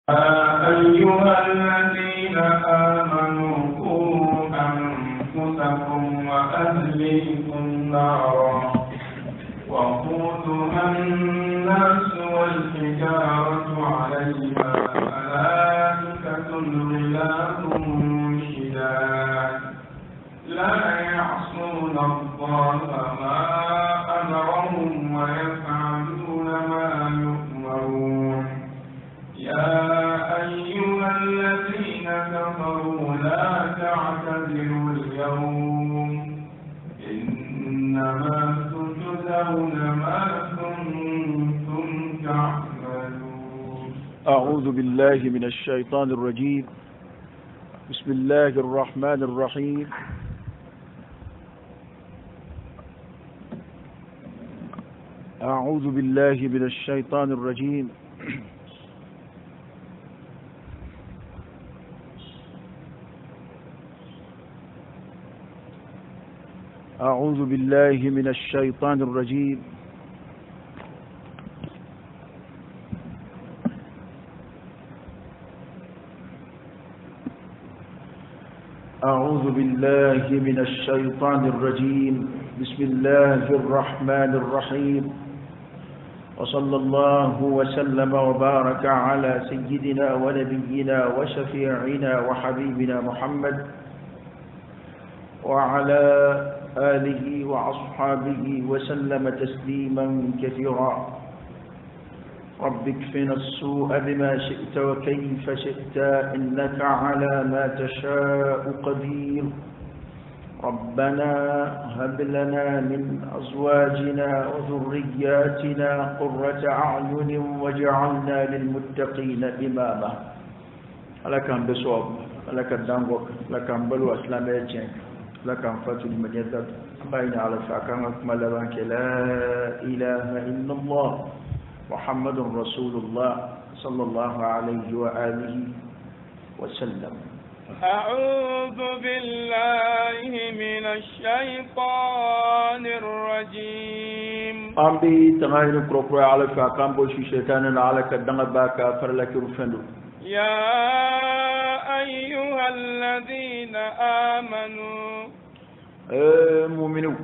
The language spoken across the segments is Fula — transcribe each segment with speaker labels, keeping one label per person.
Speaker 1: أيها الذين آمنوا قوا أنفسكم وأهليكم نارا وقودها الناس والحجارة عليها ملائكة غلاظ شداد لا يعصون الله ما أمرهم ويفعلون ما يؤمرون يا أيها الذين كفروا لا تعتذروا اليوم إنما تجزون ما كنتم تعملون.
Speaker 2: أعوذ بالله من الشيطان الرجيم. بسم الله الرحمن الرحيم. أعوذ بالله من الشيطان الرجيم. أعوذ بالله من الشيطان الرجيم. أعوذ بالله من الشيطان الرجيم. بسم الله الرحمن الرحيم. وصلى الله وسلم وبارك على سيدنا ونبينا وشفيعنا وحبيبنا محمد وعلى آله وأصحابه وسلم تسليما كثيرا. رب اكفنا السوء بما شئت وكيف شئت إنك على ما تشاء قدير. ربنا هب لنا من أزواجنا وذرياتنا قرة أعين واجعلنا للمتقين إماما. لك أن بصواب لك الدنبوك لك أن بلو أسلام يتشنك لك أن فتو المجدد بين على فاكامك ملبانك لا إله إلا الله محمد رسول الله صلى الله عليه وآله وسلم.
Speaker 3: أعوذ بالله من الشيطان الرجيم.
Speaker 2: أمبي تغير كروكرو على فاكام بوشي شيطان على كدنا باكا فرلك رفندو.
Speaker 3: يا أيها الذين آمنوا
Speaker 2: مؤمنون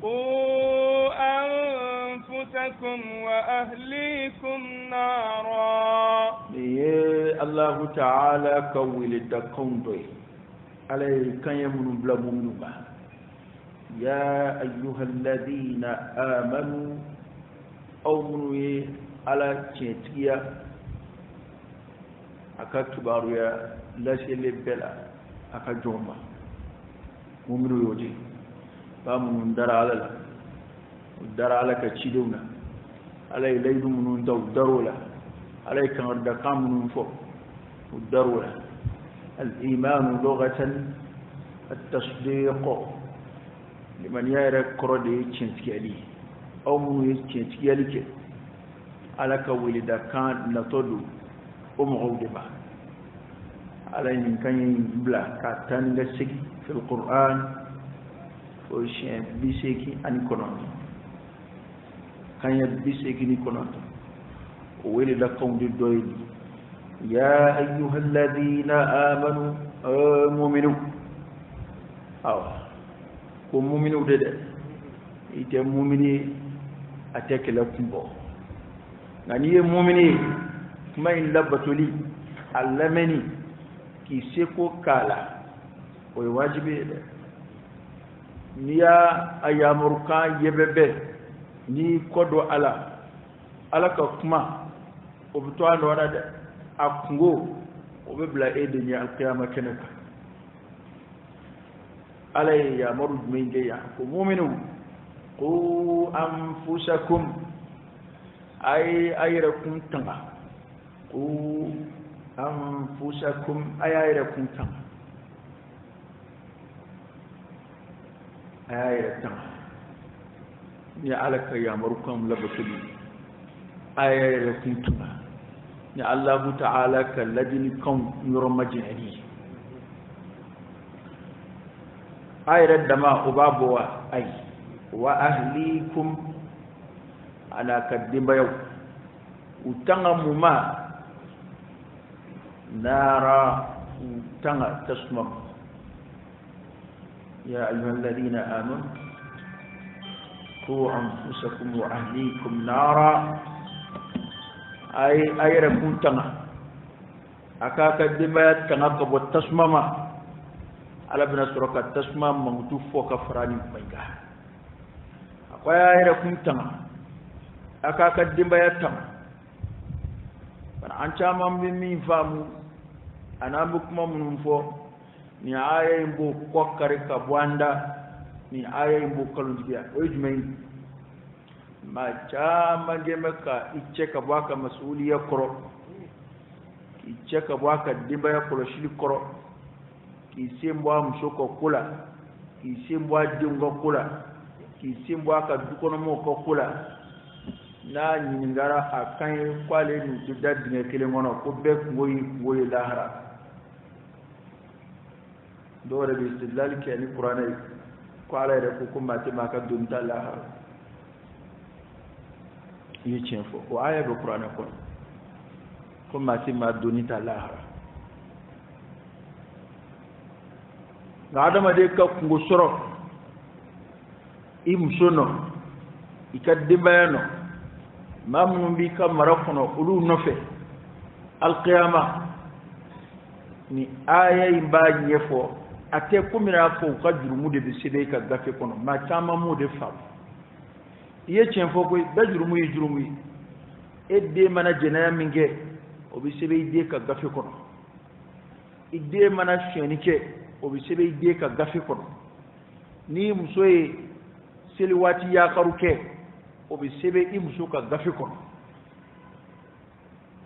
Speaker 3: قوا أنفسكم وأهليكم نارا.
Speaker 2: الله تعالى كويل الدكوندوي علي كان يمن بلا مؤمنوبا. يا أيها الذين آمنوا أمنوا على تشيتيا أكاكبارو يا لاشي بلا أكاجوما مؤمنو يوجي فامن دار على لا دار على كتشيدونا علي ليد من دورولا علي كان دقام من فوق الدرولا. الإيمان لغة التصديق لمن يرى كردي تشنتيالي أو من تشنتيالي على كولد كان نتودو ومغودبا علي من كان بلا كاتان في القرآن وشين بيسيكي أني كنون كان يبيسيكي ني كنون ويلي لكم دي دويل. يا أيها الذين آمنوا مؤمنون أو مؤمنون دي إيتي مؤمني أتاك لكم بو نانيه مؤمني ما إن لبتولي علمني كي سيكو كالا ويواجبه niya ayamurka yebebe ni kodo ala ka kuma obuto anora da akungo obebla edeni alqiyama kenaka ala ya maru minge ya ko mu'minu qu anfusakum ayrakum tanga qu anfusakum ayrakum tanga ayatan ya alaka ya marukan labatuli ayatan tuma ya Allah ta'ala kalladin kan yurmajini ayatan dama ubabuwa ay wa ahlikum ana kaddimba yau utanga muma نارا تنغ تسمم يا أيها الذين آمنوا قوا أنفسكم وأهليكم نارا أي ركون تنغ أكاك الدماء تنغ كبو تسمم على بنا سرق التسمم مغتوف وكفراني ميغا أي ركون تنغ أكاك الدماء تنغ فأنت أمام بمين فامو أنا بكم من فوق ni aya imbo kokare kabwanda ni aya imbo kalundia ojmei ma chama gemeka icheka bwaka masuliya koro icheka bwaka dimba ya koro shili koro kisembwa mshoko kula kisembwa dingo kula kisembwa ka dukono mo ko kula na nyingara akan kwale ni dudad ne kele ngono ko be ngoyi lahara dole bi istidlal ke ni qur'ani ko ala re ko kuma te maka dun ta lahara yi chen fo o aya do qur'ani ko kuma te ma dun ta lahara ga adama de ka kungo soro im sono ikadde bayano mamun bi ka marakono ulu nofe alqiyama ni aya imba nyefo ate kumira ko ka jurumu de be sebe ka gafe kono ma chama mu de fa iye chenfo ko be jurumu edde mana jenaya minge o be sebe ide ka gafe kono ide mana shenike o be sebe ide ka gafe kono ni musoye seliwati ya karuke o be sebe imuso ka gafe kono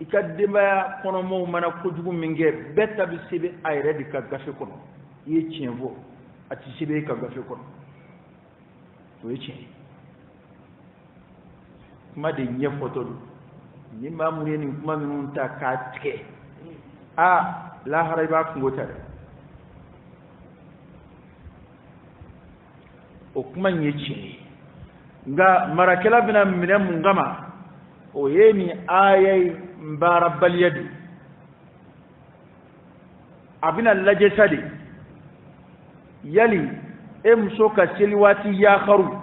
Speaker 2: ikadde ba kono mo mana ko jugu minge betta be sebe ayre de ka gafe kono iye chenvo ati sebe ka gafe kono to yeche kuma de nye foto ni mamure ni kuma minun ta ka tike a la haraiba ko tare o kuma nyeche nga marakela bina mine mungama o yemi ayai mbarabbal yadi abina laje sadi yali emso ka seliwati ya kharu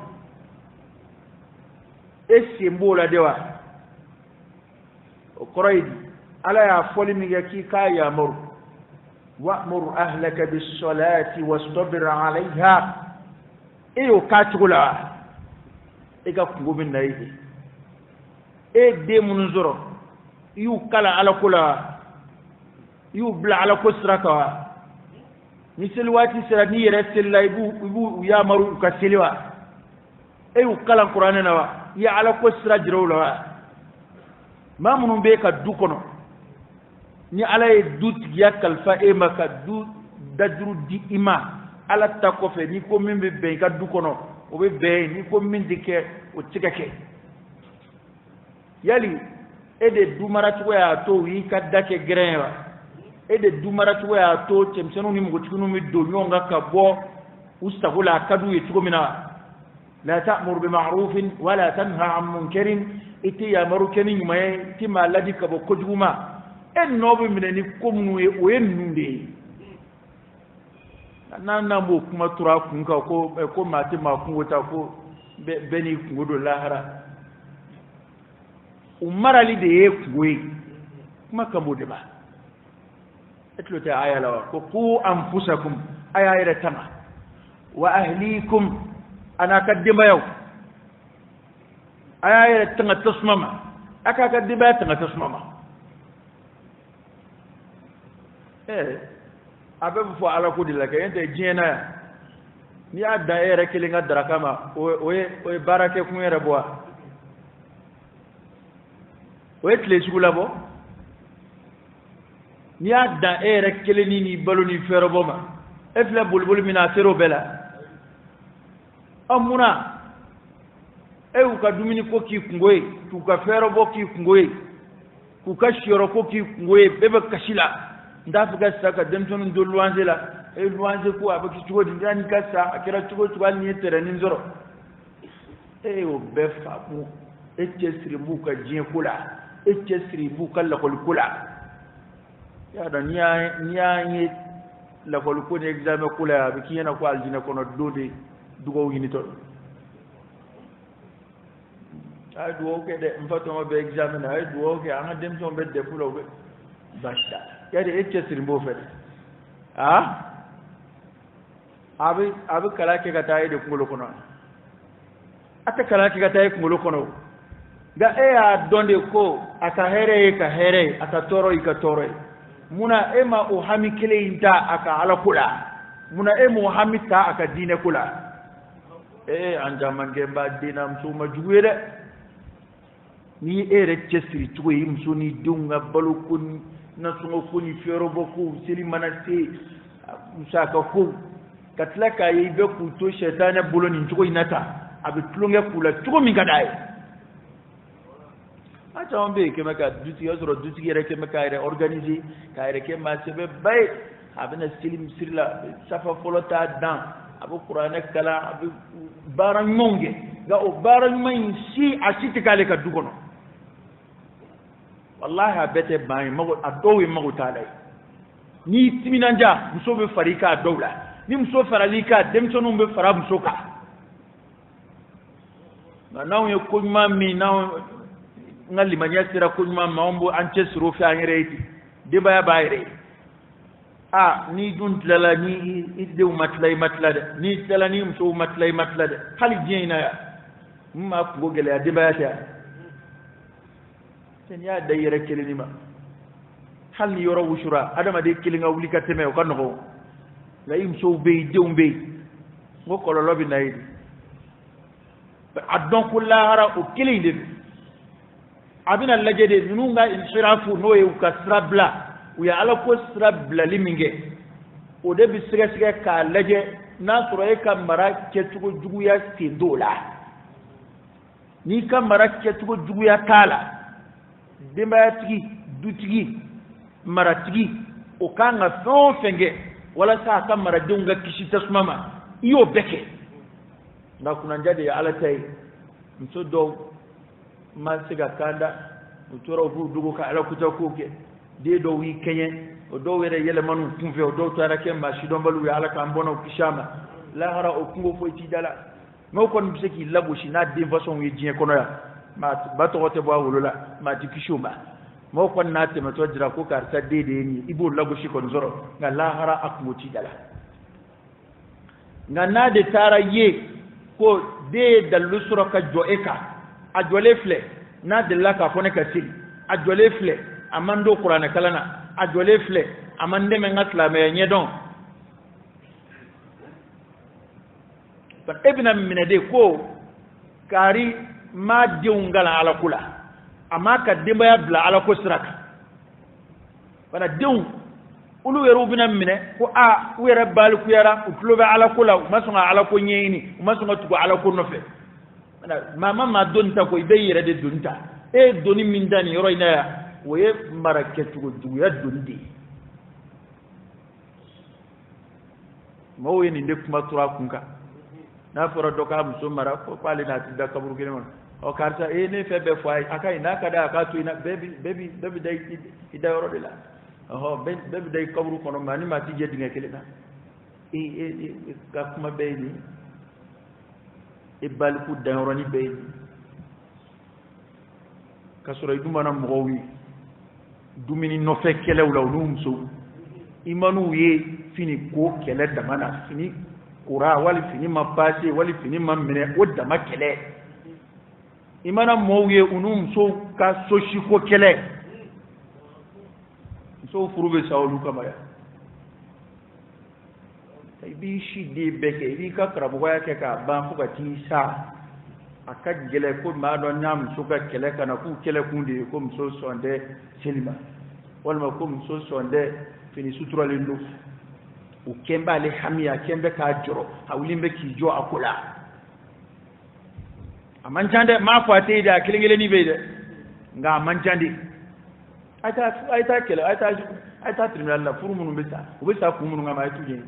Speaker 2: esimbola dewa o quraidi ala ya foli mi yaki ka ya mur wa'mur ahlaka bis salati wastabir 'alayha iyo katugula ega kungomin nayi e de munzoro yu kala ala kula yu bla ala kusraka ni selwati sera ni yere sella ibu ya maru ka selwa e yu kala qur'ana na wa ya ala kusra jirawla wa ma munun be ka dukono ni ala e dut yakal fa e maka du dajru di ima ala takofe ni ko min be ka dukono o be be ni ko min dike o tigake yali ede dumaratu ya to wi kadake grenwa ede dumaratu ya to temsenu ni mugutunu mi do nyonga kabo ustagula kadu yitugo mina la ta'mur bi ma'rufin wa la tanha 'an munkarin iti ya marukeni nyumaye tima ladi kabo kojuma en nobe mineni komnu e o ennunde nana mo kuma tura kunga ko mate ma kungota ko beni kungodo lahara umarali de yekuwe kuma kambo de ba etlo ta aya lawa ko ku anfusakum aya ira tama wa ahlikum ana kaddima yaw aya ira tanga tasmama aka kaddima tanga tasmama abe fo ala ko dilaka yente jena ni adda ere kilinga darakama o barake kun ere boa o etle sugula bo ni adda ere kilini ni baloni fero boma efla bulbul mina fero bela amuna e u ka dumini ko ki kungoy tu ka fero bo ki kungoy ku ka shiro ko ki kungoy bebe kashila ndafuka saka demtonu ndo luanze la e luanze ko abaki tugo ndani kasa akira tugo tugal ni tere ni nzoro e o befa mu e chesri buka jien kula e chesri buka la kol kula ya da niya la ko ko ne examen kula bi kiyana ko aljina ko no dode dugo wini to ay duwo ke de mfato ma be examen ay duwo ke anga dem to be de fulo be basta ya de ecce sirimbo fede abi kala ke ga tayi de kulo kono ata kala ke ga tayi kulo kono ga ya donde ko aka here aka toro ika toro muna ema o hami kele inta aka ala kula muna emo hami ta aka dine kula anja mange ba dina msuma juwere ni ere chesiri tuwe msu ni dunga balukun na sungo kuni fioro boku sili manase musaka ku katlaka yibe ku to shetana buloni tuko inata abitulunge kula tuko mingadai acha ombe kema ka duti yosro duti yere kema ka ere organiser ka ere kema sebe bay abena silim sirla safa folota dan abu qur'ana kala abu baran monge ga o baran mai si asiti kale ka dugono wallahi abete bay mago adowi mago talay ni timinanja musobe farika dawla ni muso faralika demtono be farab musoka na nawo ko mami nawo ngali manya sira kunyuma maombo anche surufi anyreiti deba ya bayre ni dun tlala ni idde matlade ni tlala ni mso matlade hali jina ya ma ko gele ya deba ya ta ten ya dayere kelini ma hal ni yoro wushura adama de kelinga wulika teme o kanno la imso be deumbe ngoko lo lobi nayidi adon kullara o kelinde abina lajede nunga insirafu noye ukasrabla uya ala ko srabla liminge o de bisige ka laje na soroye kamara ketugo juguya tindola ni kamara ketugo juguya kala dembayatigi dutigi maratigi o kanga fenge wala sa kamara dunga kishi tasmama iyo beke na kuna njade ya ala tay msodo masiga kanda utoro bu dugo ka ala kuta koke de do wi kenye o do were yele manu kumfe o do tara ke ma shi don balu ya ala kan bono kishama la hara o kungo fo ti dala no kon biseki labo shi na de façon wi jien kono ya ma bato wote bo wulula ma ti kishuma mo kon na te mato jira ko kar ta de ni ibo labo shi kon zoro nga la hara akmo ti dala nga na de tara ye ko de dalusro ka joeka ajole fle na dilla ka fone ka sil ajole fle amando qur'ana kalana ajole fle amande men ngatla me nyedon fa ibna min de ko kari ma diungala ala kula amaka dimba ya bla ala ko siraka bana diun ulu yeru bina mine ko wera bal ku yara utlobe ala kula masunga ala ko nyeni masunga tugo ala ko nofe mama donta ko ibe yere de donta doni min dani yoro ina ya woye maraketu go duya dondi mawo ni ndek ma tura kunka na foro doka muso mara ko pali na tinda kaburu gene mon o karta ne febe fay akai na kada ka tu ina baby dai ida yoro de la baby dai kaburu kono mani ma ti jedinga kelena ka kuma bayni ibal ku danroni be kasura idumana mgowi dumini no fe kele wala numso imanu ye fini ko kele damana fini kura wali fini mapase wali fini mamene wadda makele imana mowe unumso ka soshi ko kele so furube sawlu kamaya ibi shi de beke ibi ka karabu ya ke ka ban fuka ti sa aka gele ko ma don nyam suka kele kana ku kele kunde ko mso sonde selima wala ko mso sonde fini sutura lindo u kemba le hamia kembe ka joro hawlimbe ki jo akula amanjande ma fate da kilingele ni beede nga amanjande aita kele aita tribunal la furu munu besa u besa ku munu nga ma tuje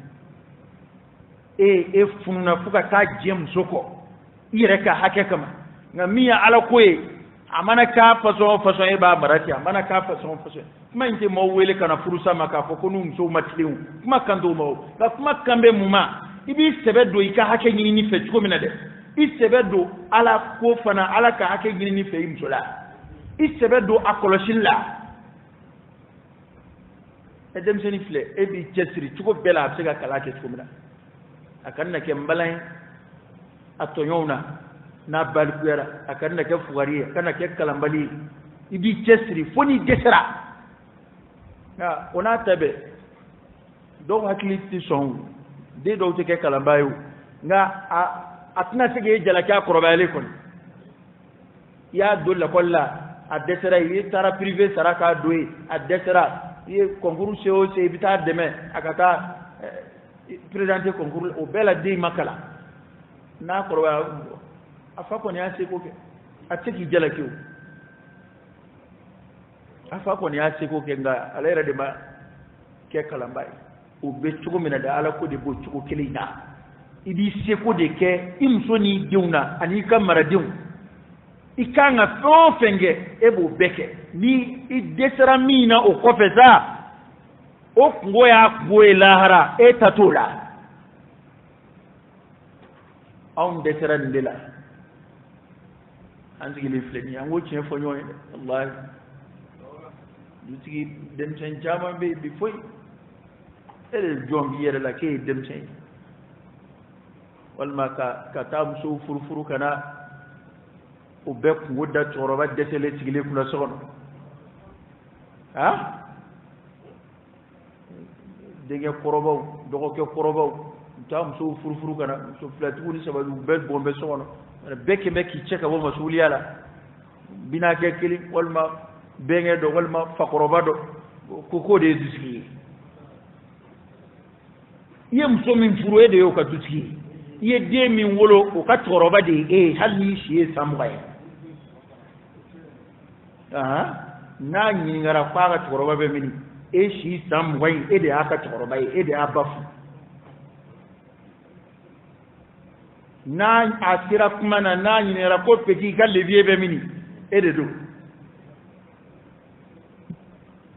Speaker 2: funna fuka ta jem soko ire ka hake kama nga miya ala koye amana ka façon e ba marati amana ka façon kuma inte mo wele kana furusa maka fo ko num so matliu kuma kando mo ka kuma kambe muma ibi sebedo ika hake nyini ni fe chuko mina de isebedo ala ko fana ala ka hake nyini ni fe imsola isebedo akoloshin la edem seni fle ebi chesri chuko bela absega kala ke chuko mina akanna ke mbalay atonyona na balkuera akanna ke fugari akanna ke kalambali ibi chesri foni desera na ona tabe do hakli ti son de do te ke kalambayu nga atna sege jala ka korobale kon ya do la kolla a desera yi tara privé saraka doé a desera yi concours CO c'est bita demain akata présenter concours au bela de makala na koroba afa ko ni ase ko ke atiki jala kiu afa ko ni ase ko ke nga alayra de ma ke kalambay o be chugo mina da ala ko de bo chugo kelina idi se ko de ke imso ni deuna ani kamara deun ikanga fo fenge ebo beke ni idesera mina o kofeza o ngoya boe lahara e tatola on desera ndela anzi le fleni ango chen fo nyoy wallahi dutigi dem chen jama be bi foy ele jombi yere la ke dem chen walma ka tam so furfuru kana o be ko woda toroba desele tigile kula sono ha dege korobaw dogo ke korobaw tam so furfuru kana so flatu ni sababu be bombe sono beke beki cheka bo masuliya la bina ke kili walma benge do walma fakoroba do ko de diski yem so min furu e de yo ka diski ye de min wolo o ka toroba de e halli shi samgay na nyi ngara faga toroba be mini e shi samgay e de aka toroba e de abafu na asira kuma na nyi ngara ko peki galle biye be mini e de do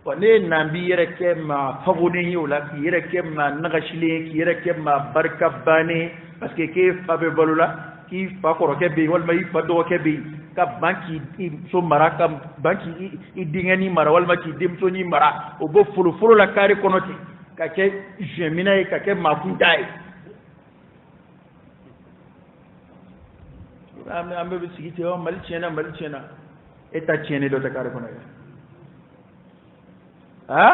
Speaker 2: wane nambi yere ke ma fagone yola ki yere ke ma nagashile ki yere ke ma barka bane parce que ke fabe balula ki fa koro ke be wal mai fa do ke be ka banki so maraka banki idingani mara wal ma ki dim so ni mara o go fulu la kare konoti ka ke jemina ka ke ma fundai ambe bi sigite o mal chena eta chene do ta kare konaga ha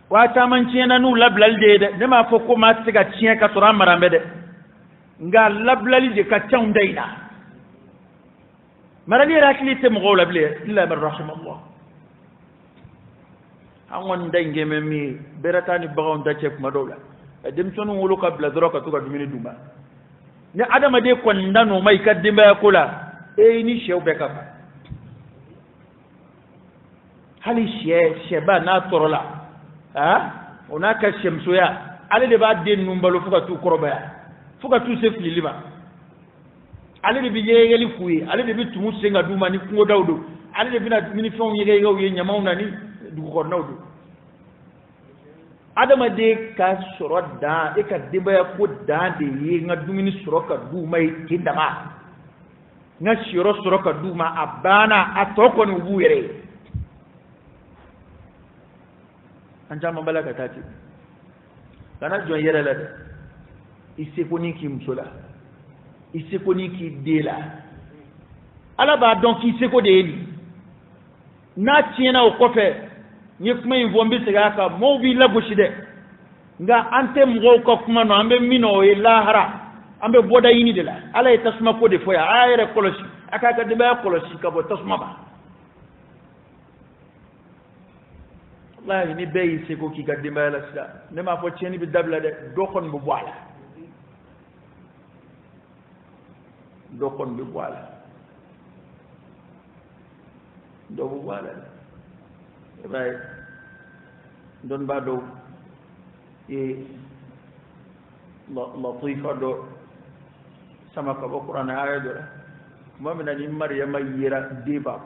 Speaker 2: wata man chena nu lablal de ma fo ko ma tiga chien ka sura marambe de nga lablali de ka tawndaina marali rakli te mo labli illa man rahim Allah awon dange memi beratani bagon da chek madola dem sonu wulu kabla droka to ka dumini duma ni adama de ko ndano mai kadimba kula e ni shewbe ka hali sheba na torola ha onaka shemsoya ale de ba de numbalo fuka tu koroba fuka tu se filima ale de bi yeyeli fuyi ale de bi tumu senga duma ni ko dawdo ale de bi na mini fon yege yo ye nyamauna ni du ko nawdo adama de ka soro da e ka debaya ko da de ye nga dumini soro ka duma e kindama nga shiro soro ka duma abana atoko ni buyere anjama balaka tati kana jon yere la isekoni ki msola isekoni ki dela ala ba donc iseko de ni na tiena o kofe ni kuma invombi sega ka mo bi la goshide nga ante mgo ko kuma no ambe mino e lahara ambe boda yini de la ala e tasma ko de foya ayre kolosi aka ka de ba kolosi ka bo tasma ba la ni bey seko ki ka de ba la sida ne ma fo tieni bi dabla de dokon bu boala dokon bi boala do bu boala bay don ba do e latifa do sama ka bo qur'an aya do mo mi na ni maryama yira de ba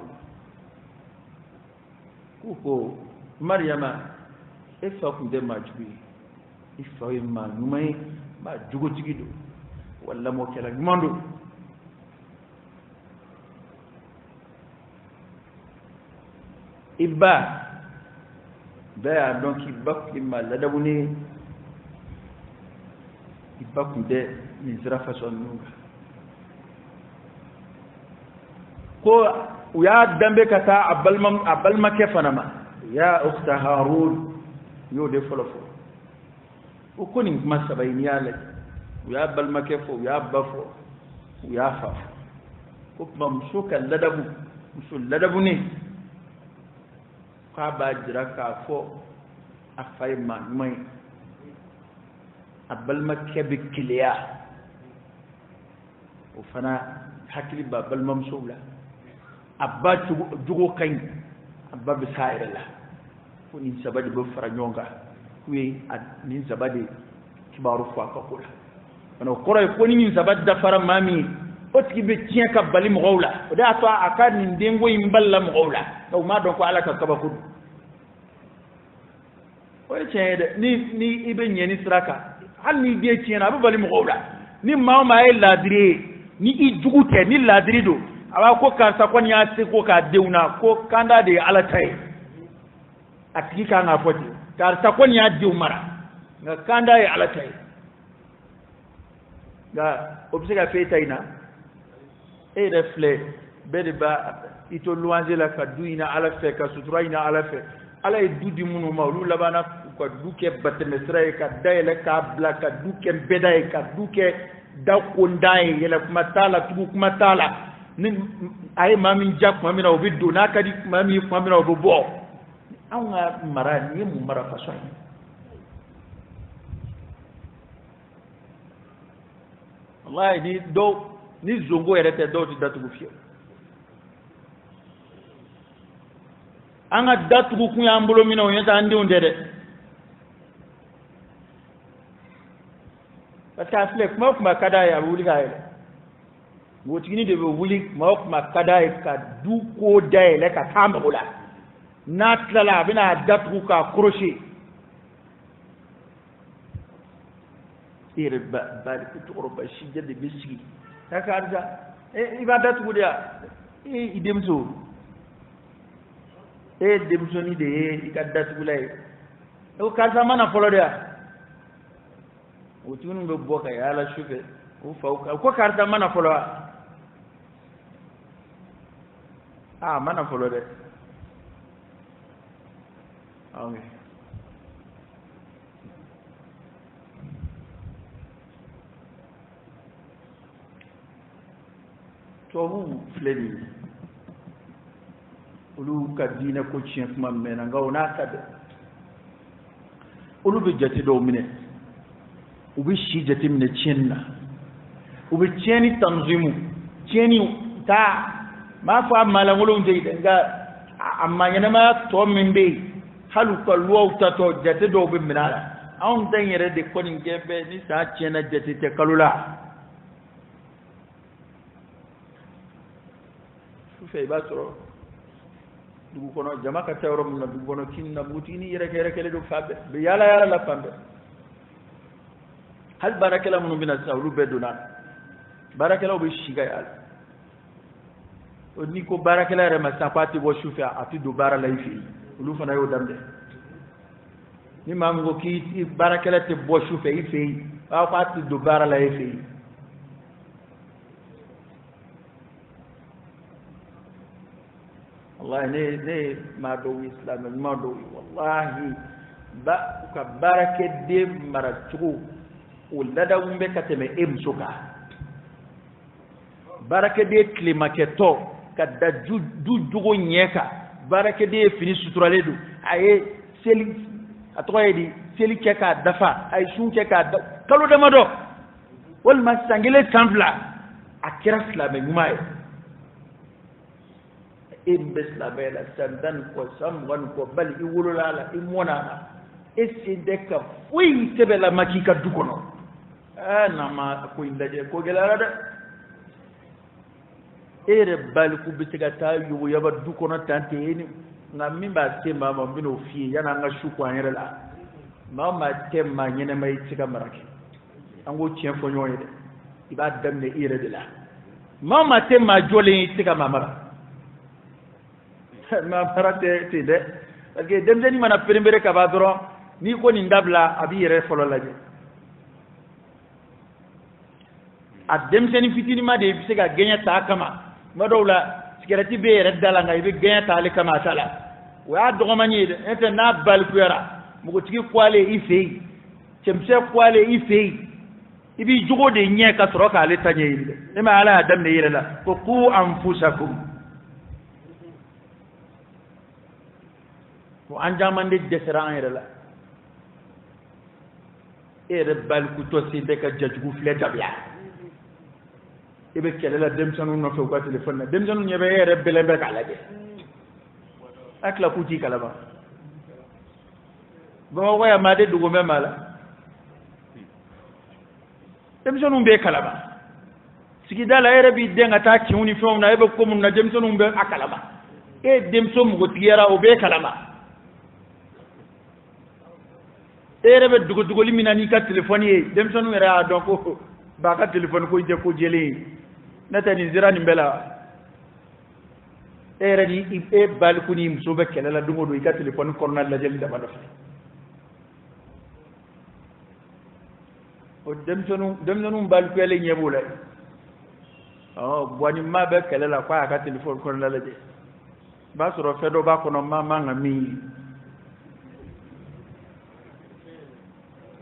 Speaker 2: ko Maryama e fa kun de majubi e fa e ma numai ma jugo tigido walla mo kala mando ibba da donc ibba ma ladabuni ibba kun de min zira façon nunga ko ya dambe kata abalma kefanama ya ukhta harun yo de folofo o koni masabayni yale ya balma kefo ya bafo ya fa ko mamsuka ladabu ni ka ba jira ka fo afay ma may abalma kebe kiliya o fana hakili ba balma msula abba jugo kañ abba be sairela ko ni sabadi bo fara nyonga kuyi ni sabadi kibaru fa ka kula ono koroy ko ni sabadi da fara mami o tigi be tien ka bali mo gowla o da to akad ni dengo yimballa mo gowla do ma don ko ala ka kaba kudu o chede ni ibe nyeni sraka hal ni be tien abu bali mo gowla ni ma e ladri ni i jugute ni ladri do awa ko karsa kon ya se ko ka deuna ko kanda de ala tay atiki ka nga foti karsa kon ya dew mara nga kanda e ala tay ga obsega fetaina e refle bede ba ito luanze la ka duina ala fe ka sutura ina ala fe ala e dudi munu mawlu labana ko duke batemesra ka dayele ka bla ka duke beday ka duke dako ndai yela kuma tala tugu kuma tala ni ay mami jak mami na obido na kadi mami mami na obo anga mara ni mu mara faso wallahi ni do ni zongo erete do di datu fio anga datu ku ya mbulo mina o yata andi ondede pata flek mo kuma kada ya wuli gaele wotini de wuli mawk makada ka du ko dayele ka tambula natlala bina datu ka crochet irba balik turba shijja de biski takarja ibadatu gudia idemso demso ni de ikadatu gulay o kaza mana folodia wotunu be boka yala shufe o fauka ko karta mana foloa mana follow de okay to hu fleni ulu kadina ko chien kuma mena ngawna kade ulu be jati do mine ubi shi jati mine chienna ubi chieni tanzimu chieni ta ma fa malangolo ndeide nga amma yana ma to mimbe halu ko luwta to jate do be minala on tan yere de ko ni gebe ni sa chena jate te kalula su fe ba tro dugu kono jama ka tawro mun dugu kono kinna mutini yere kele do fabbe be yala la fambe hal barakala mun bina sawlu beduna barakala be shiga yala ni ko barakala re ma sapati bo shufa ati do bara lay fi lu fana yo dambe ni mam go ki barakala te bo shufa yi fi wa ati do bara lay fi wallahi ne ma do islam ma do wallahi ba ka barake de maratu ulada umbe kateme emsuka barake de klimaketo kada du jugo nyeka barake de fini suturale du aye seli atoyedi seli keka dafa ay sun keka kalu de mado wal masangile tanfla akira islame ngumaye imbesla bela sandan ko samwan ko bal iwulala imona esideka fui tebela makika dukono na ma ko indaje ko gelarada ere bal ku bitiga ta yu yaba dukono tante ni nga mimba tema ma bino fi yana nga shuku anyere la mama tema nyene mai tika marake ango tien fo nyoye de iba damne ire de la mama tema jole tika mamara mamara te de parce que demjani mana perimbere ka ba doro ni ko ni ndabla abi yere folo laje a demjani fitini ma de bi se ga genya ta kama madawla sigarati be yere dala nga ibe genya ta le kama sala wa do mani de ente na bal kuyara mugo tigi kwale ife chemse kwale ife ibi jugo de nye ka soro ka le tanye yinde e ma ala adam ne yire la ko qu anfusakum ko anjamande desera yire la e re bal ku to si de ka jajgu fle tabya ibe kele la dem sanu no fe ko téléphone na dem sanu nyebe yere belembe kala de akla ku ti kala ba bo waya ma de dugo me mala dem sanu be kala ba sigi dala yere bi de ngata ki uniform na ibe ko mun na dem sanu be akala ba e dem so mu go tiyara o be kala ba e rebe dugo dugo limina ni ka téléphone ye dem sanu era donc ba ka téléphone ko je ko jeli nata ni zira ni bela era ni e balkuni msobe kala la dumo do ika téléphone corner la jeli da ba dof o dem sonu balku ele nyebula oh bwani mabe kala la kwa ka téléphone corner la je ba soro fedo ba kono mama ngami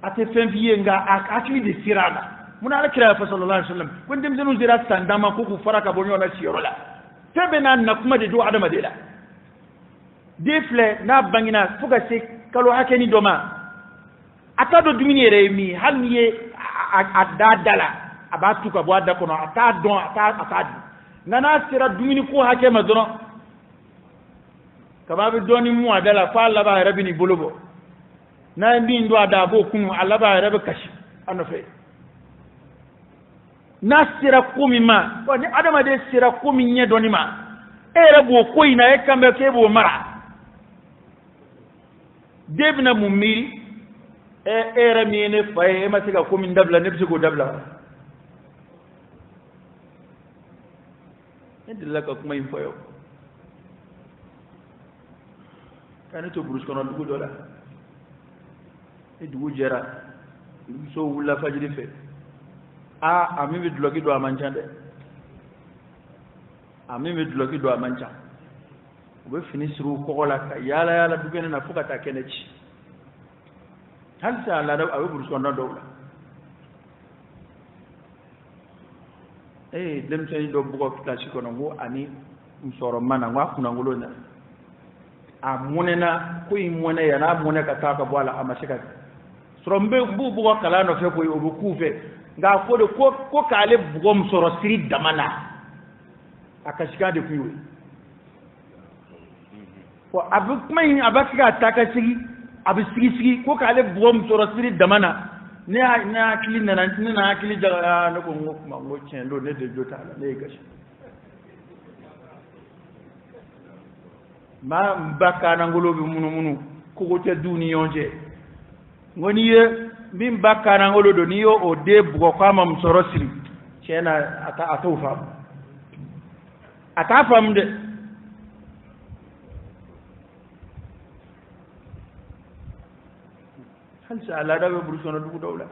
Speaker 2: ate fenfiye nga akili de sirana muna ala kira fa sallallahu alaihi wasallam kun dem zenu zira sandama ko ku faraka bonyo na siyorola tebe na kuma de do adama de la defle na bangina fuga se kalo hakeni doma ata do dumini remi halniye adadala abatu ka boada kono ata don ata nana sira dumini ko hake madono kababe doni mu adala fa Allah ba rabini bolobo na ndi ndo adabo kunu Allah ba rabe kashi anofe na sira kumi ma wani adama de sira kumi nye doni ma ere bo koyi na e kambe ke bo mara debna mumiri era mi ne faye e ma siga kumi ndabla ne bisigo dabla ndilla ka kuma infoyo kana to burus kono dugu dola e dugu jera so wula fajiri fe ami mi duloki do amanchande ami mi duloki do amancha obe fini siru ko la ka yala dugene na fuka ta kenechi halsa la da abe burus kono dowla dem tani do bugo klashi kono ngo ani msoro mana ngwa kuna ngulo na amunena ko imone ya na amune ka ta ka bwala amashika strombe bugo kala no fe ko obu kufe nga ko de ko kale bugo msoro siri damana akashika de kuyo ko abu mai abaka ta ka sigi abu sigi ko kale bugo msoro siri damana ne na akili na akili jaga na ko ngo chendo ne de jota ne gashi ma mbaka na ngolo bi munu ko te duniya je ngoni ye min baka na ngolo do niyo o de bugo kama msoro siri chena ata fam de hal sa ala da be bursono dugu dawla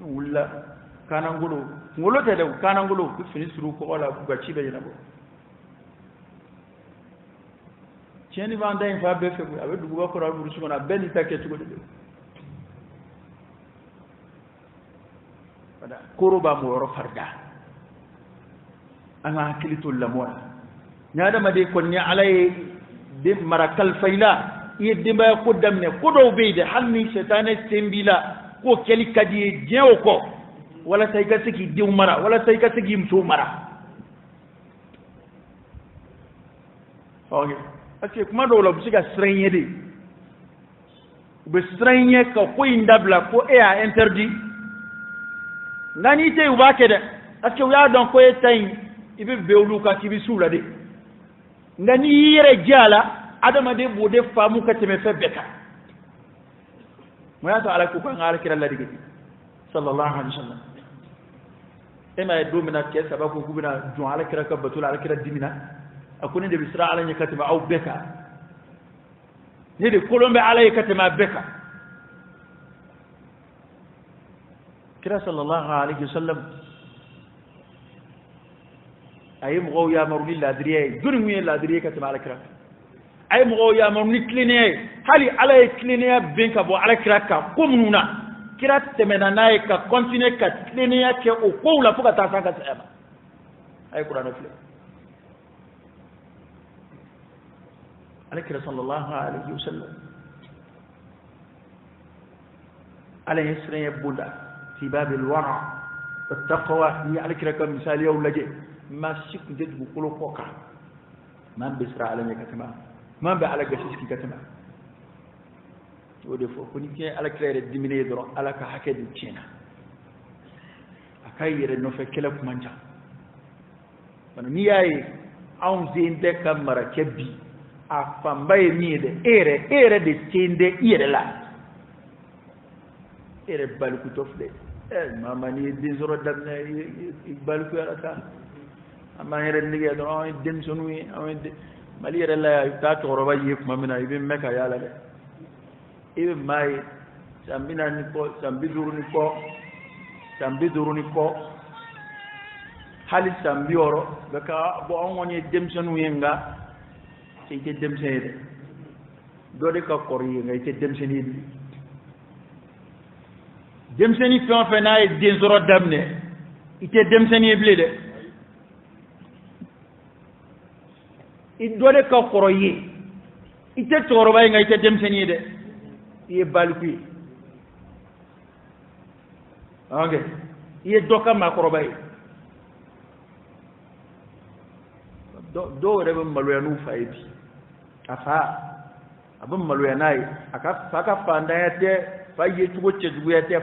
Speaker 2: wulla kana ngolo te de kana ngolo ku fini suru ko wala ku gachi be na bo cheni vanda in fa be fe ku abe dugu ko ra bursono na ben take tugo de pada koroba mo ro farda ana hakilitu lamwa nyaada ma de kon nya alay de marakal fayla yedima ko damne ko do beede halni shaytané tembila ko keli kadi jewo ko wala tay ka siki diw mara wala tay ka siki mso mara okay parce kuma do lo bisika straigné de be straigné ko indabla ko e a interdit ngani te ubake de parce que ya don ko e tay ibe bewlu ka tibi sula de ngani yere jala adama de bo de famu ka teme fe beka mo yato ala ko ngala kira la digi sallallahu alaihi wasallam ema do mina ke sababu kubina jon ala kira ka batul ala kira dimina akuni de bisra ala nyakatema au beka ni de kolombe ala yakatema beka kira sallallahu alaihi wasallam ay mo ya maruni ladriye duni mu ladriye katema ala kira ay mo ya maruni cleaner hali ala cleaner benka bo ala kira ka komnuna kira temena naye ka continuer ka cleaner ke o ko la fuka ta saka sema ay qur'an fi ala kira sallallahu alaihi wasallam ala yasra buda fi bab al-wara wat-taqwa ni ala kira kam misali yow laje ma sik det bu ko koka man bisra ala ne katama man ba ala gashi ki katama wode fo ko ni ke ala créer diminuer doro ala ka hakedi cina akay yere no fe kala ko manja man ni yayi on zinde kamara kebbi a fambaye mi de ere de cinde ire la ere balku tofde mama ni dizoro damna balku arata amma yere ndige do on dem sonu on mali yere la ta toro ba yek mamina ibe meka yala de ibe mai sambina ni ko sambiduru ni ko hali sambioro baka bo on woni dem sonu yenga ci te dem sene do de ka kori yenga ci dem sene dem sene fi na e dezoro damne ite dem sene blede do de ka koroyi ite toro bay nga ite dem sene de ye balku okay ye doka makoro bay do rebe maluya nu faibi afa abun maluya nai aka faka fanda yate faye tugo chejugo yate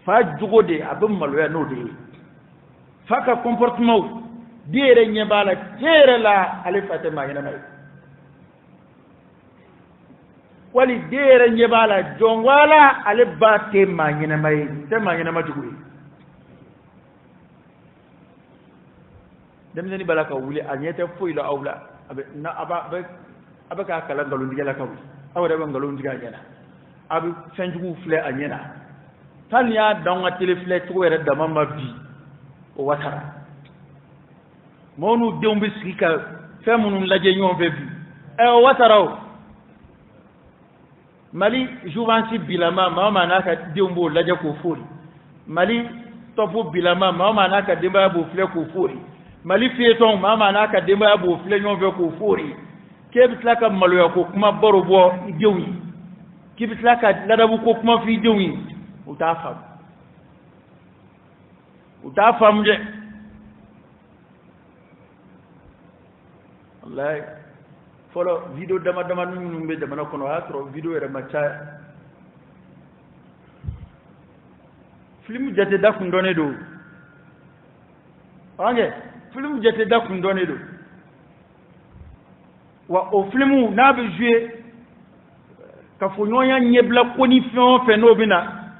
Speaker 2: fajugo de abun maluya no de faka comportement dire nyebala tere la alifate magina mai wali dire nyebala jongwala alibate magina mai te magina majugo dem ni balaka wuli anyete foyla awla abe na aba ka kala ngalu ndigala ka wuli awada ba ngalu ndiga gena abe sanjugu fle anyena tan ya donga tele fle to were da mama bi o watara monu dembi sika femunu laje nyon be bi o watara o mali juvansi bilama mama naka dembo laje ko fori mali tofu bilama mama naka demba bo fle ko fori mali fieton mama naka demba abo fle nyon ve ko fori kebitla ka maloya ko kuma borobo idewi kebitla ka ladabu ko kuma fi idewi utafam je wallahi folo video dama numbe dama ko no atro video era macha film jate da fundone do ange film jete da kun donné do wa o filmu na be jouer ka fo nyonya nyebla koni fe no bina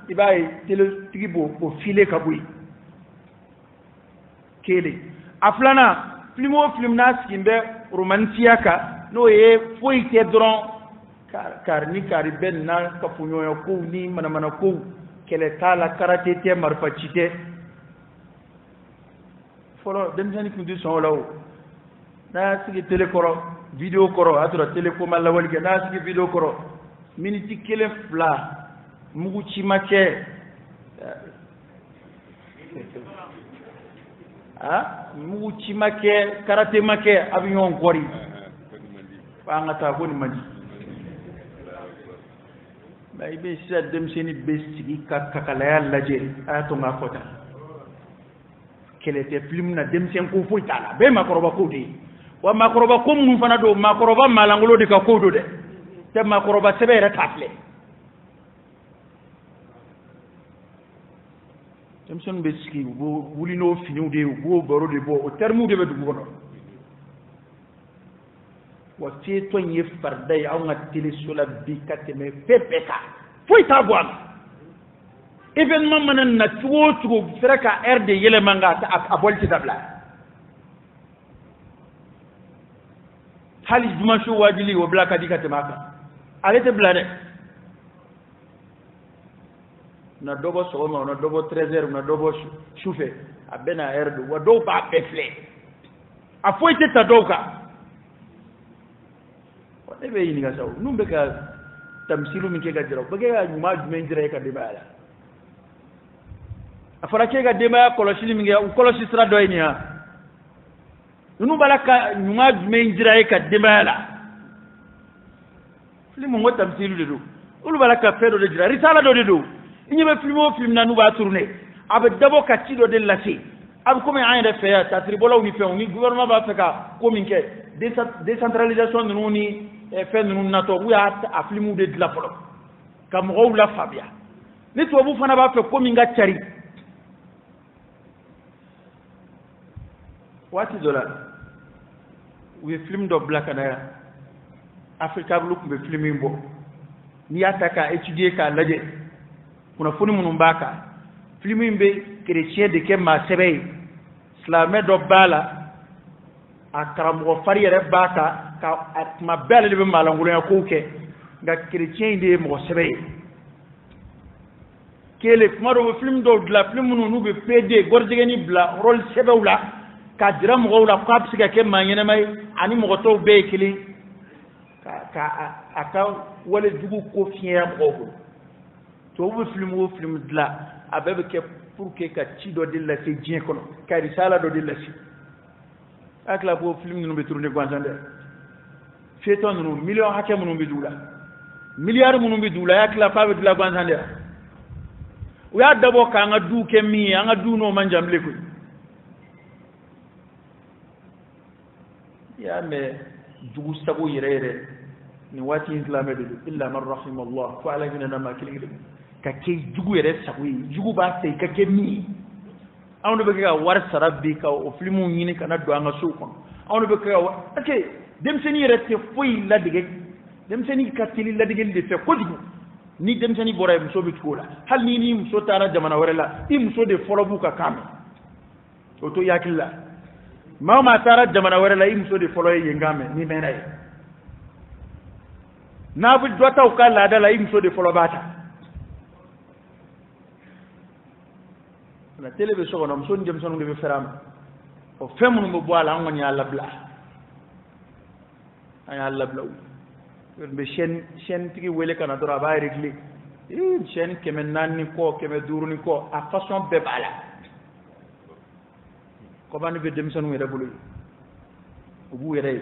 Speaker 2: ibaye tele tigibo o file kabui kele aflana film na skimbe romantia ka no ye foite dron car ni ben na ka fo nyonya ko ni mana ko kele tala karate te marfachite folo dem jani kundu son lawo na sigi tele koro video koro atura tele ko malla wali ke na sigi video koro miniti kele fla mugu ci make mugu ci make karate make avion gori fa ngata ko ni mandi bay be sa dem seni be sigi kakala yalla je ato ma kota kelete film na dem sen ko futala be makoroba ko de wa makoroba ko mun fana do makoroba malangolo de ka ko do de te makoroba sebere tafle dem sen be ski bo wulino finiu de bo baro de bo o termu de be du gono wa fi ton yi fardai an ga tili sula bi kateme pepeka foi ta gwan événement manan na tuwo fraka RD yele manga ta abolti dabla hali dimanche wajili wo blaka dikatemaka alete blade na dobo sogoma na dobo 13h na dobo chauffé abena RD wa do ba pefle a foite ta doka wala be yini ga saw numbe ka tamsilu min ke ga jiro bage ga nyuma jumen jira ka debala afara ke ga dema koloshi min ga koloshi sra doyni ha nunu balaka nyuma jumen jira ka debala film mo tamsilu de do ulu balaka fedo de jira risala do de do inyibe film na nu ba tourner abe dabo ka ci do de lasi ab comme ayande fe ta tribolo ni fe ni gouvernement ba feka ko min ke décentralisation nu ni fe nu na to ya aflimu de la polo kam go la fabia ni to bu fana ba fe ko min ga tari wati dola we film do black na africa blue ko be filming bo ni ataka étudier ka laje kuna funi munum baka filming be chrétien de ke ma sebe islamé do bala akram fari yere baka ka ma bela de malangulu ya ko ke ga chrétien de mo sebe kele kuma do film do la film nu be PD gorjigeni bla rôle sebewla ka dira mo wala ko apsiga ke ma nyene may ani mo to be kili ka aka wala dugu ko fier ko to bu film dla ababe ke pour que ka ci do dilla se jien kono ka risala do dilla si akla bo film nu be tourner gwansande feton nu million hakem nu be dula milliard nu be dula akla pa be dula gwansande o ya dabo ka nga du ke mi nga du no manjamle ko ya me dugu sabo yere ni wati islamé de illa man rahim Allah fa ala gina ma kili ka ke jugu yere sawi jugu ba sai ka ke mi awno be ka war sarabbi ka o filmu nyini kana do anga su kon awno be ka okay dem seni yere te foy la dige dem seni ka tili la dige de fe ko jugu ni dem seni boray muso be tukola hal ni muso tara jamana warela i muso de folobu ka kam o to yakilla ma tara jamana warela i muso de foloye yengame ni menay na bu dota o kala dala i muso de folobata la télévision on am son dem sonu be feram o femunu mo boala ngoni alla bla ay alla bla be chaîne tigi wele kana dora ba régler chaîne kemen nanni ko keme duruni ko a façon be bala ko bani be dem sonu wede bulu o bu wede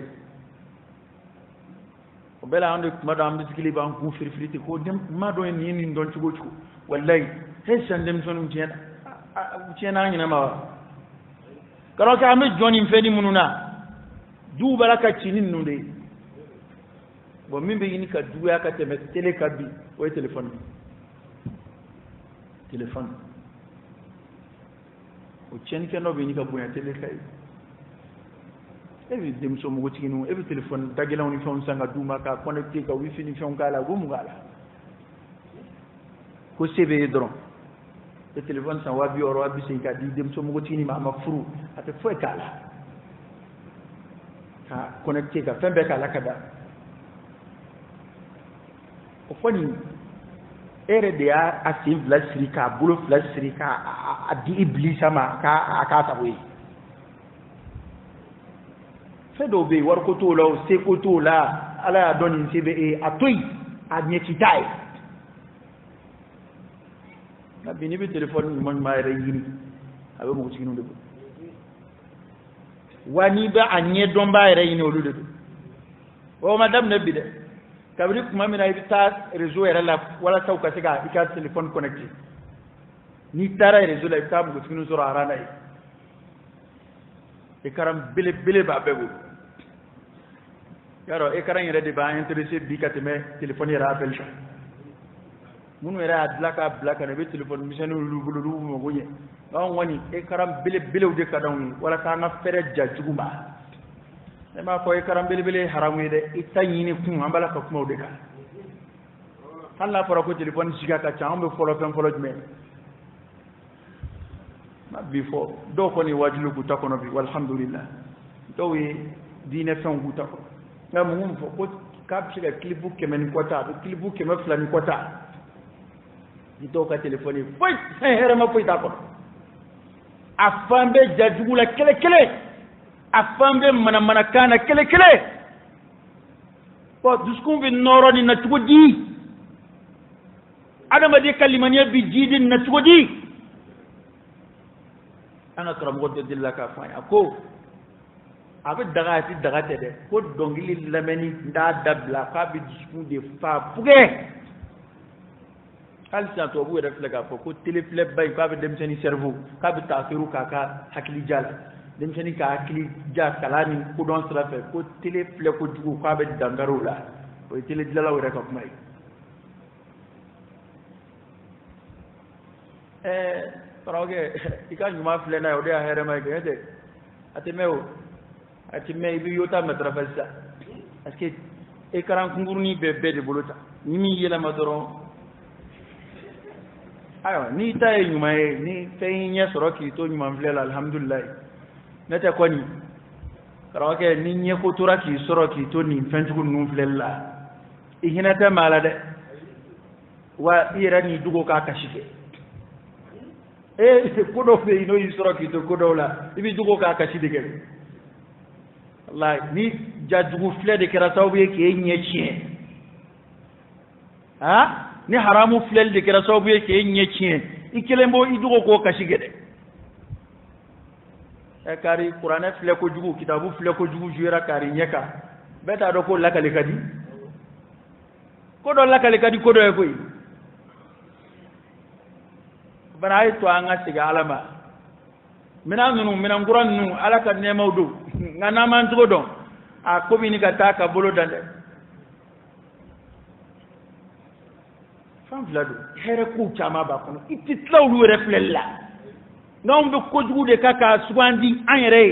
Speaker 2: o bela ande madame bisikili ban ku firfiriti ko dem mado en yini don ci gocu wallahi he san dem sonu tiena nyina ma karo ka me joni fedi mununa du baraka chinin nunde bo min be yini ka du ya ka teme tele kabi o téléphone o chen ke no be ni ka buya tele kay ebi dem so mo tinu ebi téléphone dagela oni fon sanga du ma ka connecté ka wifi ni fon kala go mu gala ko sebe dron le téléphone sans wabi oro wabi c'est ka di dem so mo tini ma furu ate foi kala ka connecté ka fembe kala kada o foni ere de a sim flasrika bulo flasrika a di iblisa ma ka saboyi fedo be war ko to law se ko to la ala doni sebe e atoy a nyetitai na bini be téléphone mon ma re yini abe mo cikinu de wani ba anye don ba re yini olude o madame ne bide kabri kuma mina ibta réseau era la wala taw ka siga ika téléphone connecté ni tara réseau la ibta mo cikinu sura arana e karam bele ba bebo yaro e karan yere de ba intéressé bi kateme téléphone yera appel munu yera adlaka ne be téléphone misanu lu mo goye on woni e karam bele de kadawni wala ka na fere jajuguma ma ko karam bele haramu de itayini kun ambala ko mo de ka Allah fara ko téléphone siga ka cha ambe folo jume ma bi fo do ko ni wajulu ku takono bi walhamdulillah do wi dine fen ku tako ngam mum fo ko kab siga clipu kemen kota do clipu kemen flani kota di to ka téléphone foy here ma foy tako afambe jajugula kele afambe mana kana kele ko duskun bi noro ni na tugoji adama di kalimaniya bi jidin na tugoji ana karam godde dilla ka fanya ko abe dagate de ko dongili lameni nda dabla ka bi duskun de fa buge kal sa to bu rek laga ko telefle bay ka be dem seni cerveau ka bi tafiru kaka hakili jal dem seni ka hakili ja kalani ko don strafe ko telefle ko jugo ka be dangarula ko tele dila law rek ko may paroge ikan juma flena ode ahere may gede atimeu bi yota matrafasa aske ekaran kungurni bebe de bolota nimi yela madoro ayo ni tay nyuma ni tay nya soroki to nyuma flela alhamdulillah nata kwani paroge ni nye ko turaki soroki to ni fenjugo nu flela ihinata malade wa irani dugo ka kashike kodo fe ino isroki to kodo la ibi dugo ka kashide ke Allah ni jajugo fle de kera tawbe ke nyechie ha ni haramu fle de kera tawbe ke nyechie ikelembo idugo ko kashige de kari qur'ana fle ko jugo kitabu fle ko jugo juera kari nyeka beta do ko lakale kadi kodo lakale kadi kodo e koy bana to anga siga alama minan guran nu alaka ne mawdu ngana man tugo don a ko bini ka ta ka bolo dande fam vladu here ku chama ba kono ititlawlu reflella ngam be ko jugu de kaka sugandi anyere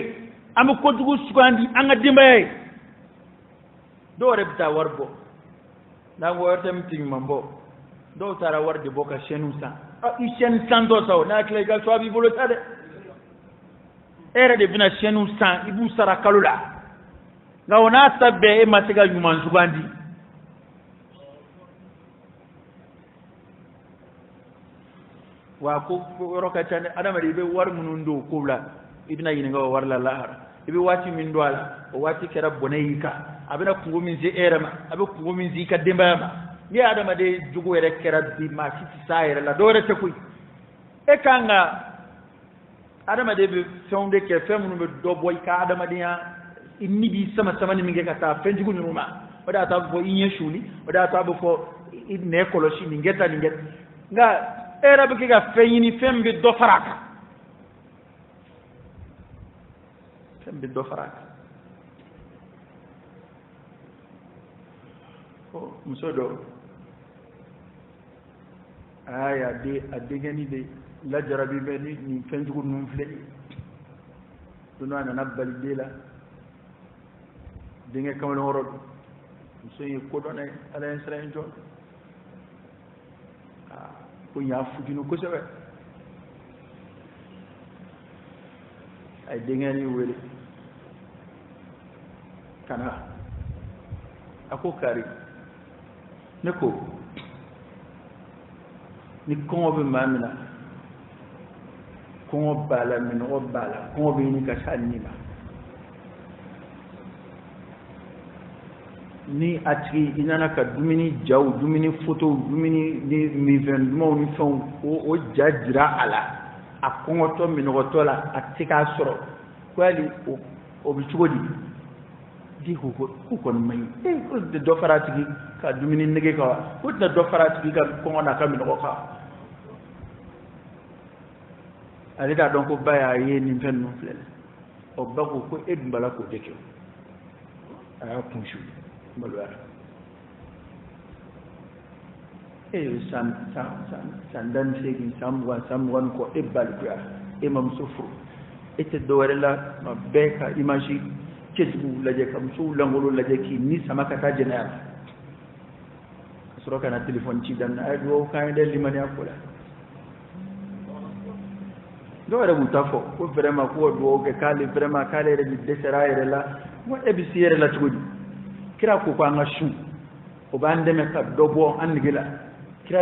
Speaker 2: am ko jugu sugandi anga dimbaye do rebta warbo na wortem ting mambo do tara warde boka shenusa isen santo saw na kle gal so abi bolo tade era de bina shenu san ibu sara kalula nga wona tabbe e masiga nyuman sugandi wa ko roka tane adama de be war munundo kula ibina yini nga war la lahara ibi wati min doala o wati kera bonayika abina kungo min je erama abe kungo min zika dembama ni adama de jugo ere kera di ma siti saire la dore te kuy e kanga adama de be fonde ke femunu be do boy ka adama dia inni bi sama ni minge kata fenjugo nyuma oda ta bo inye shuli oda ta bo fo ne koloshi ni ngeta nga era be ga feyini fembe do faraka ko musodo aya de adegani de la jarabi be ni fenjugo num fle duno ana nabbali de la dinge kamol horo so yi ko don ala en jon ko ya fujinu ko sewe ay dingeni wele kana ako kari neko ni kongo be mamina kongo bala min o bala kongo be ni ka sanima ni atri inana ka dumini jaw dumini photo dumini ni mi ven mo ni fon o jajira ala akongo to min o to la atika soro kwali o bi chugodi di ko kon may ko de do farati ka dumini nege ka ko de do farati ka kongo na ka min o ka ali da donc baya ye ni fen no flel o bako ko edmbala ko dekyo a kunju malwara san dan segi samwan ko ebbal biya imam sufru ete doore la no beka imagi kesu laje kam su langolo laje ki ni sama kata jener soro kana telephone ci dan ay do kan de limani akola do era mutafo ko vraiment ko do ke kale vraiment kale re de seraire la mo e bi sire la tugudi kira ko ko anga shu o bande me ka dobo andigila kira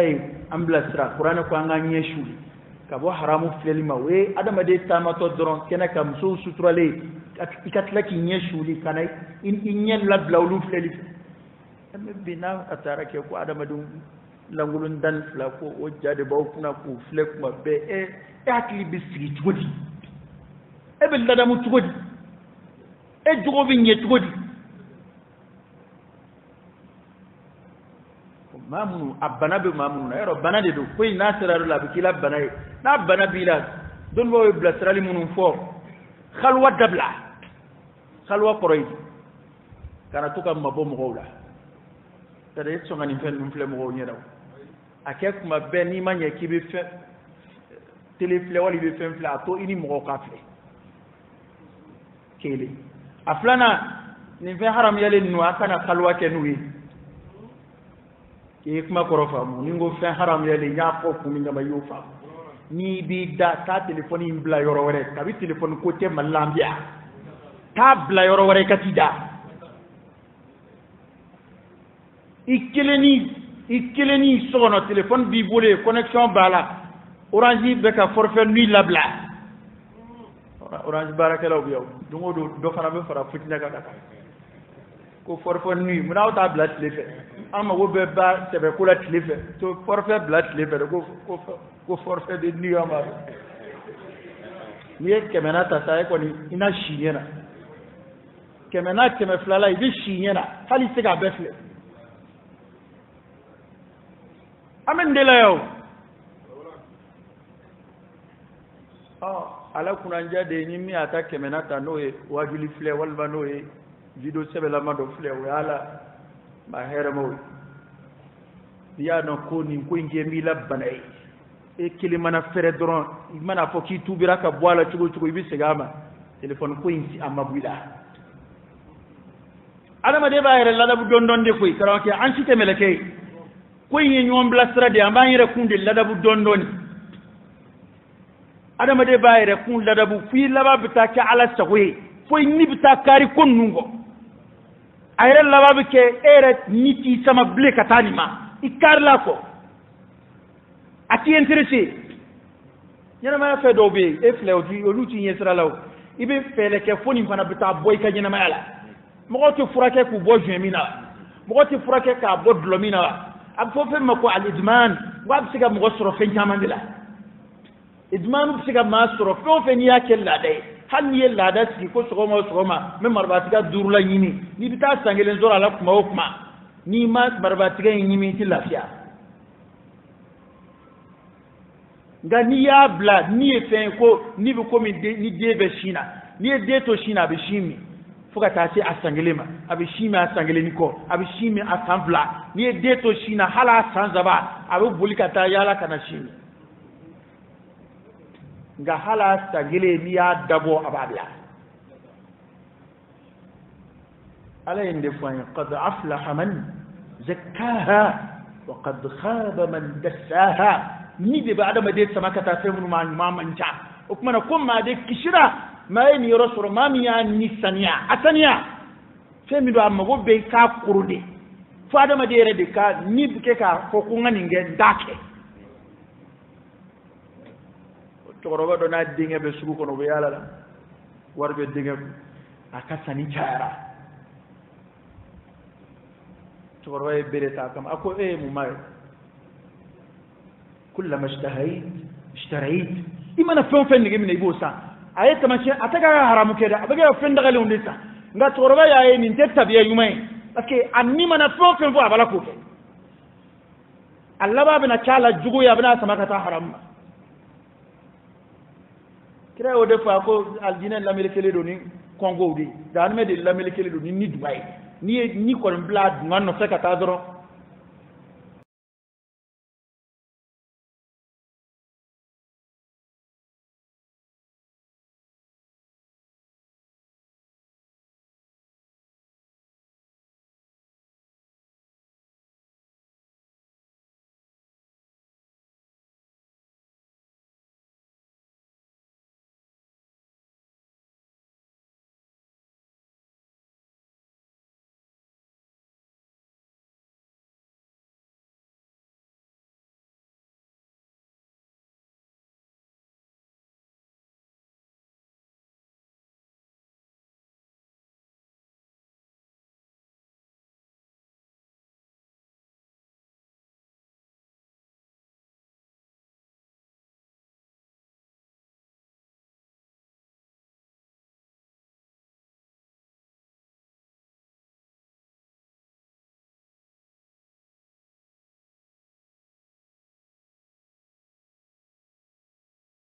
Speaker 2: amblasra qur'ana ko anga nyeshu ka bo haramu filima we adama de tamato doron kena kam so suturale ikatlaki nyeshu li kana in nyen la blawlu filali amma bina atara ke ko adama dum langulun dan fla ko o jade baw kuna ko flek ma be e akli bisri tugodi e be lada mu tugodi e jogo bi nye tugodi mamunu abana be mamunu ero bana de do ko nasiraru la bikila bana na bana bila don bo blasrali munun fo khalwa dabla khalwa qoroy kana tuka mabo mo gowla tade so ngani fen num flem go nyeraw akek ma ben ni manye ki be fe télé flé wali be fen fla to ini mo ka flé kele aflana ni fe haram yale nu akana khalwa ke nuwi ke kuma korofa mu ni ngo fe haram yale nya ko ku mi ngama yufa ni bi da ta téléphone in bla yoro wore ka bi téléphone ko te malambia ta bla yoro wore ka ti da ikileni sono téléphone bi bolé connexion bala orange be ka forfait nuit labla orange barakelaw bi yow dungo do fara be fara futina ka ko forfait nuit mu daw ta bla téléphone amma wo be ba tebe kula téléphone to forfait bla téléphone ko forfait de nuit amma ni kemena ta sai ko ni ina shinyena kemena teme flala ibi shinyena hali sega befle amen de la yow ala kunanja de ni mi ata kemenata noe wajuli fle walba noe video sebela mado fle wala ma hera mo ya no ko ni ko nge mi la banay e kilimana fere doron mana fo ki tubira ka boala cugo ibi segama telephone ko insi amabuila adama de bayere la dabu dondon de koy karanke an cité meleke ko yin ñom blastra de amba yire kunde la dabu dondoni adama de bayere kun la dabu fi laba bitaka ala sagwe fo ni bitaka ri konnungo ayre laba bike ere niti sama ble katanima ikarla ko ati intéressé ñana ma fe do be e flew di oluti ñesra law ibe fele ke foni fana bita boy ka ñana ma ala mo to furake ku bo jemina mo to furake ka bo dlomina ab fo fe mako al idman wa bisiga mo soro fe ñamandila idmanu bisiga ma soro fo fe ni yakella de hal ni yella da ci ko sogoma me marbatiga durula ñini ni bita sangelen zora la kuma o kuma ni ma marbatiga ñimi ti lafiya nga ni ya bla ni e fen ko ni bi ko mi ni debe shina ni e de to shina be shimi fuka ta ce asangelema abi shimi asangeleni ko abi shimi asanvla ni e de to shina hala sanzaba abi bulika ta yala kana shimi nga hala sangele ni ya dabo ababla ala inde fani qad aflaha man zakkaha wa qad khaba man dassaha ni be ba adama de samaka ta fe mun ma manja o kuma na kuma de kishira mai ni rasul mami ya ni saniya asaniya fe mi do amma go be ka kurude fa adama de rede ka ni ke ka ko ko ngani nge dake to roba do na dinga be sugu ko no be yala la warbe dinga aka sani chara to roba e bereta kam ako e mu mai كلما اشتريت إما نفهم فين نجي من يبوسا أيه تمشي أتجاه حرام كده أبغى فين دخل ونسا نقول توربا يا إيه ننتهي تبيه يومين لكن أني ما نفهم فين فوق أبلا كوفي الله بابنا كلا جوجو يا بنا سما كتا حرام كده ودفع أكو الجنة لا ملكي دوني كونغو دي دان مدي لا ملكي دوني ني دبي ني كون بلاد ما نفسك كتا درو